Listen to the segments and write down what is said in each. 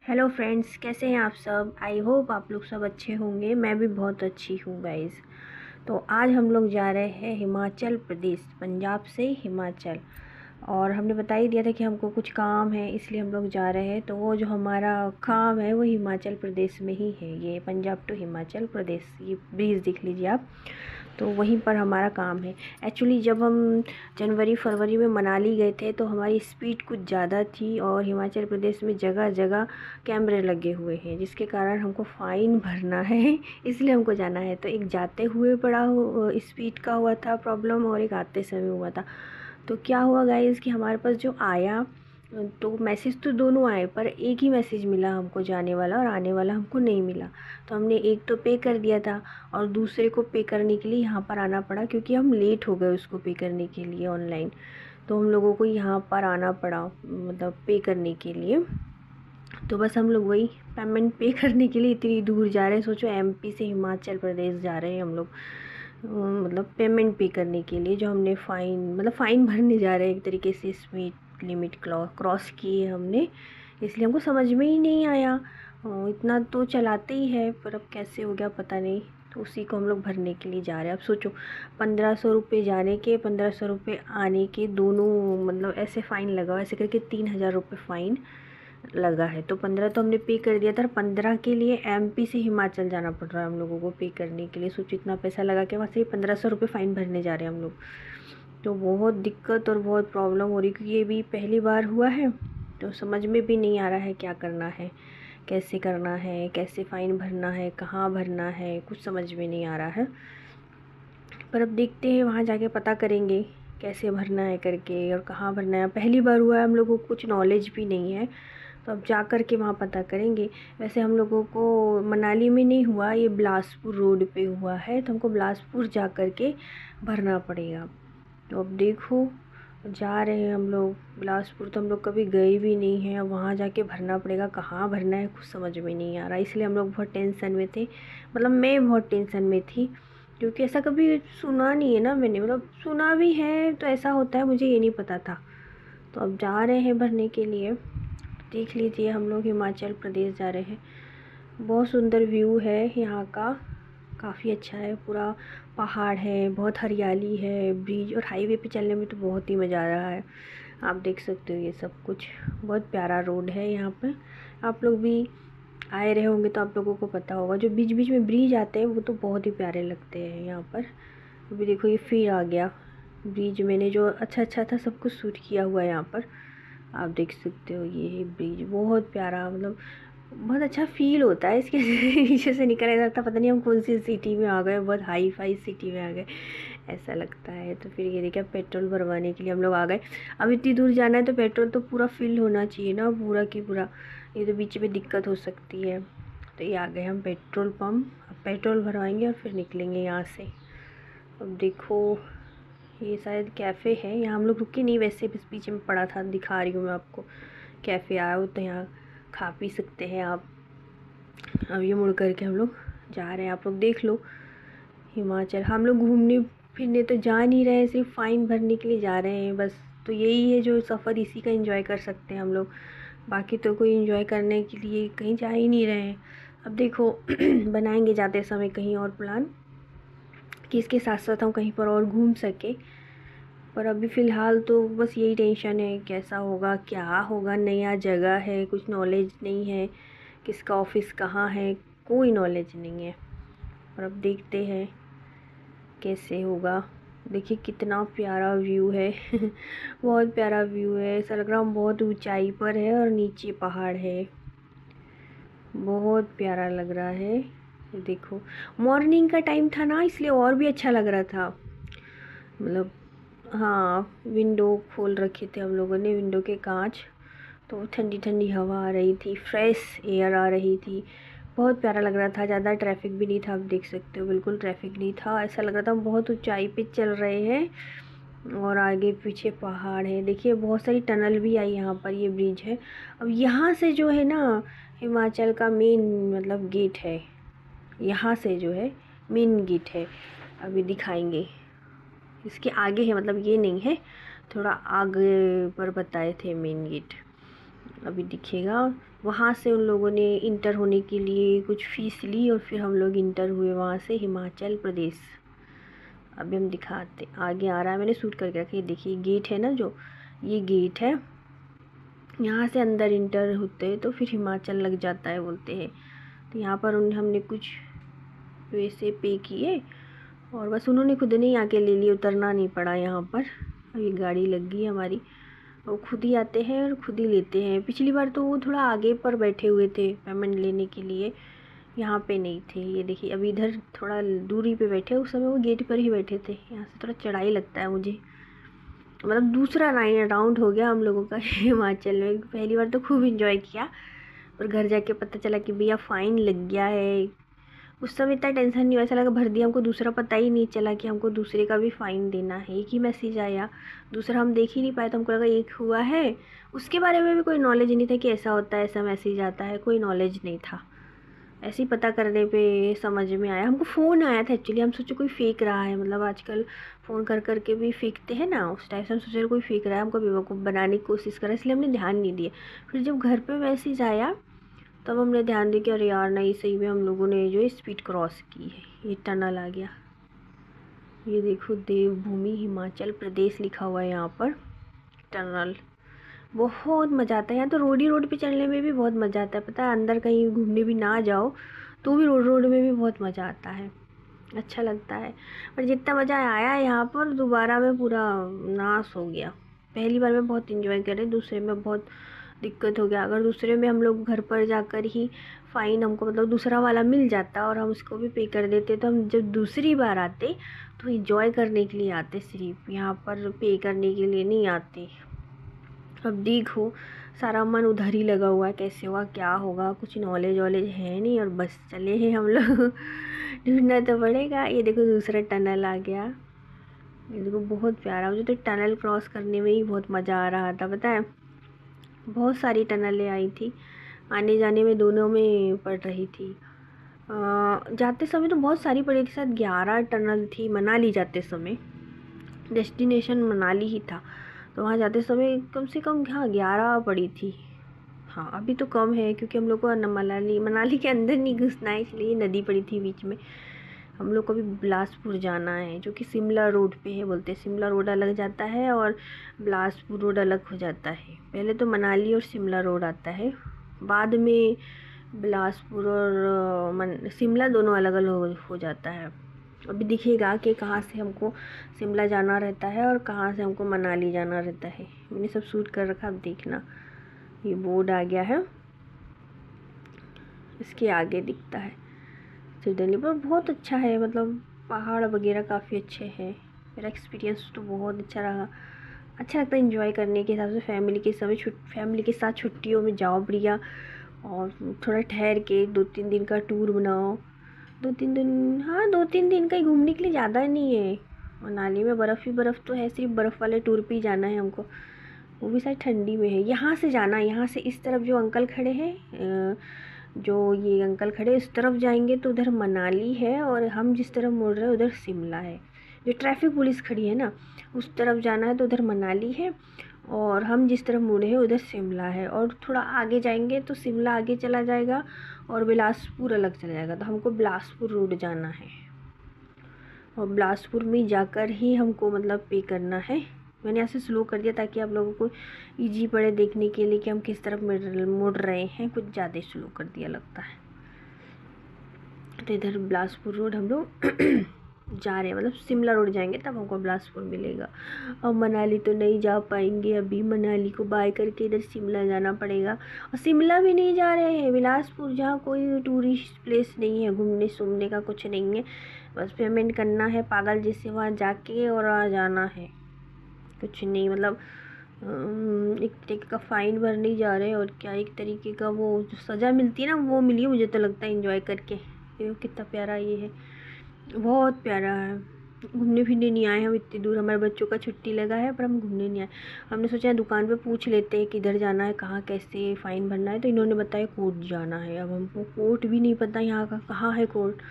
Hello friends, कैसे हैं आप सब। आई होप आप लोग सब अच्छे होंगे। मैं भी बहुत अच्छी हूँ गाइस। तो आज हम लोग जा रहे हैं हिमाचल प्रदेश, पंजाब से हिमाचल। और हमने बता ही दिया था कि हमको कुछ काम है, इसलिए हम लोग जा रहे हैं। तो वो जो हमारा काम है वो हिमाचल प्रदेश में ही है। ये पंजाब टू हिमाचल प्रदेश, ये ब्रिज देख लीजिए आप। तो वहीं पर हमारा काम है। एक्चुअली जब हम जनवरी फरवरी में मनाली गए थे तो हमारी स्पीड कुछ ज़्यादा थी, और हिमाचल प्रदेश में जगह जगह कैमरे लगे हुए हैं, जिसके कारण हमको फ़ाइन भरना है। इसलिए हमको जाना है। तो एक जाते हुए बड़ा स्पीड का हुआ था प्रॉब्लम, और एक आते समय हुआ था। तो क्या हुआ गाइस कि हमारे पास जो आया, तो मैसेज तो दोनों आए, पर एक ही मैसेज मिला हमको, जाने वाला और आने वाला हमको नहीं मिला। तो हमने एक तो पे कर दिया था, और दूसरे को पे करने के लिए यहाँ पर आना पड़ा, क्योंकि हम लेट हो गए उसको पे करने के लिए ऑनलाइन। तो हम लोगों को यहाँ पर आना पड़ा, मतलब पे करने के लिए। तो बस हम लोग वही पेमेंट पे करने के लिए इतनी दूर जा रहे हैं। सोचो, एमपी से हिमाचल प्रदेश जा रहे हैं हम लोग, मतलब पेमेंट पे करने के लिए। जो हमने फ़ाइन, मतलब फ़ाइन भरने जा रहे हैं एक तरीके से। स्पीड लिमिट क्रॉस की है हमने, इसलिए हमको समझ में ही नहीं आया। इतना तो चलाते ही है, पर अब कैसे हो गया पता नहीं। तो उसी को हम लोग भरने के लिए जा रहे हैं। अब सोचो, 1500 रुपये जाने के, 1500 रुपये आने के, दोनों मतलब ऐसे फ़ाइन लगा, ऐसे करके 3000 रुपये फ़ाइन लगा है। तो 15 तो हमने पे कर दिया था, 15 के लिए एमपी से हिमाचल जाना पड़ रहा है हम लोगों को पे करने के लिए। सोचो, इतना पैसा लगा के वहाँ से 1500 रुपये फ़ाइन भरने जा रहे हैं हम लोग। तो बहुत दिक्कत और बहुत प्रॉब्लम हो रही, क्योंकि ये भी पहली बार हुआ है। तो समझ में भी नहीं आ रहा है क्या करना है, कैसे करना है, कैसे फ़ाइन भरना है, कहाँ भरना है, कुछ समझ में नहीं आ रहा है। पर अब देखते हैं, वहाँ जाके पता करेंगे कैसे भरना है करके, और कहाँ भरना है। पहली बार हुआ है, हम लोगों को कुछ नॉलेज भी नहीं है। तो अब जा कर के वहाँ पता करेंगे। वैसे हम लोगों को मनाली में नहीं हुआ, ये बिलासपुर रोड पे हुआ है। तो हमको बिलासपुर जा कर के भरना पड़ेगा। तो अब देखो, जा रहे हैं हम लोग बिलासपुर। तो हम लोग कभी गए भी नहीं हैं, अब वहाँ जाके भरना पड़ेगा। कहाँ भरना है कुछ समझ में नहीं आ रहा, इसलिए हम लोग बहुत टेंशन में थे। मतलब मैं बहुत टेंशन में थी, क्योंकि ऐसा कभी सुना नहीं है ना मैंने। मतलब सुना भी है तो ऐसा होता है, मुझे ये नहीं पता था। तो अब जा रहे हैं भरने के लिए। देख लीजिए, हम लोग हिमाचल प्रदेश जा रहे हैं। बहुत सुंदर व्यू है यहाँ का, काफ़ी अच्छा है। पूरा पहाड़ है, बहुत हरियाली है, ब्रिज और हाईवे पे चलने में तो बहुत ही मज़ा आ रहा है। आप देख सकते हो ये सब कुछ, बहुत प्यारा रोड है यहाँ पे। आप लोग भी आए रहे होंगे तो आप लोगों को पता होगा। जो बीच बीच में ब्रिज आते हैं वो तो बहुत ही प्यारे लगते हैं यहाँ पर। अभी देखो, ये फिर आ गया ब्रिज। मैंने जो अच्छा अच्छा था सब कुछ शूट किया हुआ है यहाँ पर, आप देख सकते हो। ये है ब्रिज, बहुत प्यारा, मतलब बहुत अच्छा फील होता है इसके नीचे से निकल जाता, पता नहीं हम कौन सी सिटी में आ गए, बहुत हाई फाई सिटी में आ गए ऐसा लगता है। तो फिर ये देखिए, पेट्रोल भरवाने के लिए हम लोग आ गए। अब इतनी दूर जाना है तो पेट्रोल तो पूरा फिल होना चाहिए ना, पूरा की पूरा। ये तो बीच में दिक्कत हो सकती है। तो ये आ गए हम पेट्रोल पम्प। अब पेट्रोल भरवाएंगे और फिर निकलेंगे यहाँ से। अब देखो, ये शायद कैफ़े है, यहाँ हम लोग रुके नहीं, वैसे बस पीछे में पड़ा था, दिखा रही हूँ मैं आपको। कैफ़े आया हो तो यहाँ खा पी सकते हैं आप। अब ये मुड़ करके हम लोग जा रहे हैं, आप लोग देख लो। हिमाचल हम लोग घूमने फिरने तो जा नहीं रहे हैं, सिर्फ फ़ाइन भरने के लिए जा रहे हैं बस। तो यही है जो सफ़र, इसी का एंजॉय कर सकते हैं हम लोग। बाकी तो कोई एंजॉय करने के लिए कहीं जा ही नहीं रहे हैं। अब देखो बनाएंगे जाते समय कहीं और प्लान, कि इसके साथ साथ हम कहीं पर और घूम सके। पर अभी फ़िलहाल तो बस यही टेंशन है, कैसा होगा क्या होगा। नया जगह है, कुछ नॉलेज नहीं है, किसका ऑफिस कहाँ है, कोई नॉलेज नहीं है। और अब देखते हैं कैसे होगा। देखिए कितना प्यारा व्यू है बहुत प्यारा व्यू है। ऐसा लग रहा हम बहुत ऊंचाई पर है और नीचे पहाड़ है, बहुत प्यारा लग रहा है। देखो, मॉर्निंग का टाइम था ना, इसलिए और भी अच्छा लग रहा था। मतलब हाँ, विंडो खोल रखे थे हम लोगों ने, विंडो के कांच। तो ठंडी ठंडी हवा आ रही थी, फ्रेश एयर आ रही थी, बहुत प्यारा लग रहा था। ज़्यादा ट्रैफिक भी नहीं था, आप देख सकते हो, बिल्कुल ट्रैफिक नहीं था। ऐसा लग रहा था हम बहुत ऊंचाई पे चल रहे हैं, और आगे पीछे पहाड़ है। देखिए बहुत सारी टनल भी आई यहाँ पर, ये ब्रिज है। अब यहाँ से जो है ना, हिमाचल का मेन मतलब गेट है। यहाँ से जो है मेन गेट है, अभी दिखाएंगे। इसके आगे है, मतलब ये नहीं है, थोड़ा आगे पर बताए थे मेन गेट। अभी दिखेगा। वहाँ से उन लोगों ने इंटर होने के लिए कुछ फ़ीस ली और फिर हम लोग इंटर हुए वहाँ से हिमाचल प्रदेश। अभी हम दिखाते, आगे आ रहा है, मैंने शूट करके रखा है। देखिए गेट है ना, जो ये गेट है, यहाँ से अंदर इंटर होते हैं तो फिर हिमाचल लग जाता है बोलते हैं। तो यहाँ पर हमने कुछ पैसे पे किए और बस उन्होंने खुद ने ही आके ले लिए, उतरना नहीं पड़ा यहाँ पर। अब ये गाड़ी लग गई हमारी, वो खुद ही आते हैं और खुद ही लेते हैं। पिछली बार तो वो थोड़ा आगे पर बैठे हुए थे पेमेंट लेने के लिए, यहाँ पे नहीं थे। ये देखिए अभी इधर थोड़ा दूरी पे बैठे, उस समय वो गेट पर ही बैठे थे। यहाँ से थोड़ा चढ़ाई लगता है मुझे, मतलब दूसरा राउंड हो गया हम लोगों का हिमाचल में। पहली बार तो खूब इंजॉय किया, पर घर जाके पता चला कि भैया फ़ाइन लग गया है। उस समय इतना टेंशन नहीं हुआ, ऐसा लगा भर दिया, हमको दूसरा पता ही नहीं चला कि हमको दूसरे का भी फ़ाइन देना है। एक ही मैसेज आया, दूसरा हम देख ही नहीं पाए, तो हमको लगा एक हुआ है। उसके बारे में भी कोई नॉलेज नहीं था कि ऐसा होता है, ऐसा मैसेज आता है, कोई नॉलेज नहीं था। ऐसे ही पता करने पे समझ में आया। हमको फ़ोन आया था एक्चुअली, हम सोचे कोई फेंक रहा है, मतलब आजकल फ़ोन कर कर के भी फेंकते हैं ना, उस टाइप से हम सोचे कोई फेंक रहा है, हमको बेवकूफ़ बनाने की कोशिश करा, इसलिए हमने ध्यान नहीं दिया। फिर जब घर पे मैसेज आया तब हमने ध्यान दिया कि अरे यार नहीं, सही में हम लोगों ने जो स्पीड क्रॉस की है। ये टनल आ गया, ये देखो देवभूमि हिमाचल प्रदेश लिखा हुआ है यहाँ पर। टनल बहुत मज़ा आता है यहाँ तो, रोड पे चलने में भी बहुत मज़ा आता है। पता है, अंदर कहीं घूमने भी ना जाओ तो भी रोड में भी बहुत मज़ा आता है, अच्छा लगता है। पर जितना मज़ा आया यहाँ पर, दोबारा में पूरा नाश हो गया। पहली बार में बहुत इंजॉय करे, दूसरे में बहुत दिक्कत हो गया। अगर दूसरे में हम लोग घर पर जाकर ही फ़ाइन हमको मतलब दूसरा वाला मिल जाता और हम उसको भी पे कर देते, तो हम जब दूसरी बार आते तो इंजॉय करने के लिए आते, सिर्फ यहाँ पर पे करने के लिए नहीं आते। अब देखो सारा मन उधर ही लगा हुआ है, कैसे होगा क्या होगा, कुछ नॉलेज वॉलेज है नहीं, और बस चले हैं हम लोग ढूंढना तो पड़ेगा। ये देखो दूसरा टनल आ गया, ये देखो बहुत प्यारा। मुझे तो टनल क्रॉस करने में ही बहुत मज़ा आ रहा था। पता है, बहुत सारी टनलें आई थी, आने जाने में दोनों में पड़ रही थी। जाते समय तो बहुत सारी पड़ी थी, शायद 11 टनल थी मनाली जाते समय। डेस्टिनेशन मनाली ही था, तो वहाँ जाते समय कम से कम हाँ 11 पड़ी थी। हाँ अभी तो कम है, क्योंकि हम लोग को मनाली के अंदर नहीं घुसना है, इसलिए नदी पड़ी थी बीच में। हम लोग को अभी बिलासपुर जाना है, जो कि शिमला रोड पे है बोलते हैं। शिमला रोड अलग जाता है और बिलासपुर रोड अलग हो जाता है। पहले तो मनाली और शिमला रोड आता है, बाद में बिलासपुर और शिमला दोनों अलग अलग हो जाता है। अभी दिखेगा कि कहाँ से हमको शिमला जाना रहता है और कहाँ से हमको मनाली जाना रहता है। मैंने सब शूट कर रखा, अब देखना। ये बोर्ड आ गया है, इसके आगे दिखता है सिडनी पर। बहुत अच्छा है, मतलब पहाड़ वगैरह काफ़ी अच्छे हैं। मेरा एक्सपीरियंस तो बहुत अच्छा रहा, अच्छा लगता है इंजॉय करने के हिसाब से। फैमिली के साथ छुट्टियों में जाओ बढ़िया, और थोड़ा ठहर के 2-3 दिन का टूर बनाओ। 2-3 दिन, हाँ 2-3 दिन का ही घूमने के लिए, ज़्यादा नहीं है। मनाली में बर्फ़ ही बर्फ़ तो है, सिर्फ बर्फ़ वाले टूर पे ही जाना है हमको, वो भी शायद ठंडी में है। यहाँ से जाना, यहाँ से इस तरफ जो अंकल खड़े हैं, जो ये अंकल खड़े इस तरफ जाएंगे तो उधर मनाली है, और हम जिस तरफ मुड़ रहे हैं उधर शिमला है। जो ट्रैफिक पुलिस खड़ी है ना, उस तरफ जाना है तो उधर मनाली है, और हम जिस तरफ मुड़े हैं उधर शिमला है। और थोड़ा आगे जाएंगे तो शिमला आगे चला जाएगा और बिलासपुर अलग चला जाएगा, तो हमको बिलासपुर रोड जाना है, और बिलासपुर में जाकर ही हमको मतलब पे करना है। मैंने ऐसे स्लो कर दिया ताकि आप लोगों को इजी पड़े देखने के लिए कि हम किस तरफ मुड़ रहे हैं, कुछ ज़्यादा स्लो कर दिया लगता है। तो इधर बिलासपुर रोड हम लोग जा रहे हैं, मतलब शिमला रोड जाएंगे तब हमको बिलासपुर मिलेगा। और मनाली तो नहीं जा पाएंगे अभी, मनाली को बाय करके इधर शिमला जाना पड़ेगा। और शिमला भी नहीं जा रहे हैं, बिलासपुर जहाँ कोई टूरिस्ट प्लेस नहीं है, घूमने सूमने का कुछ नहीं है, बस पेमेंट करना है पागल जैसे वहाँ जाके और आ जाना है, कुछ नहीं। मतलब एक तरीके का फ़ाइन भरने जा रहे हैं, और क्या एक तरीके का वो जो सज़ा मिलती है ना, वो मिली है मुझे तो लगता है एंजॉय करके। देखो कितना प्यारा ये है, बहुत प्यारा है। घूमने फिरने नहीं आए हम इतनी दूर, हमारे बच्चों का छुट्टी लगा है पर हम घूमने नहीं आए। हमने सोचा दुकान पे पूछ लेते हैं किधर जाना है, कहाँ कैसे फ़ाइन भरना है, तो इन्होंने बताया कोर्ट जाना है। अब हमको कोर्ट भी नहीं पता यहाँ का कहाँ है कोर्ट,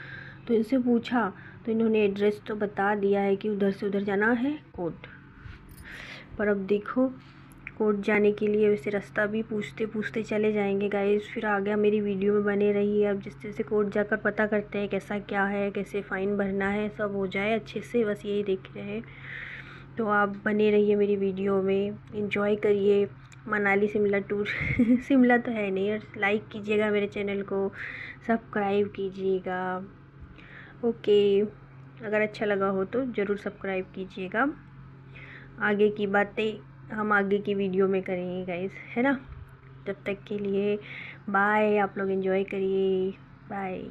तो इनसे पूछा तो इन्होंने एड्रेस तो बता दिया है कि उधर से उधर जाना है कोर्ट। पर अब देखो कोर्ट जाने के लिए। वैसे रास्ता भी पूछते पूछते चले जाएंगे गाइस। फिर आगे मेरी वीडियो में बने रहिए। अब जिस जैसे कोर्ट जाकर पता करते हैं कैसा क्या है, कैसे फ़ाइन भरना है, सब हो जाए अच्छे से, बस यही देख रहे हैं। तो आप बने रहिए मेरी वीडियो में, एंजॉय करिए मनाली शिमला टूर। शिमला तो है नहीं। और लाइक कीजिएगा मेरे चैनल को, सब्सक्राइब कीजिएगा। ओके, अगर अच्छा लगा हो तो ज़रूर सब्सक्राइब कीजिएगा। आगे की बातें हम आगे की वीडियो में करेंगे गाइस, है ना। तब तक के लिए बाय। आप लोग एंजॉय करिए। बाय।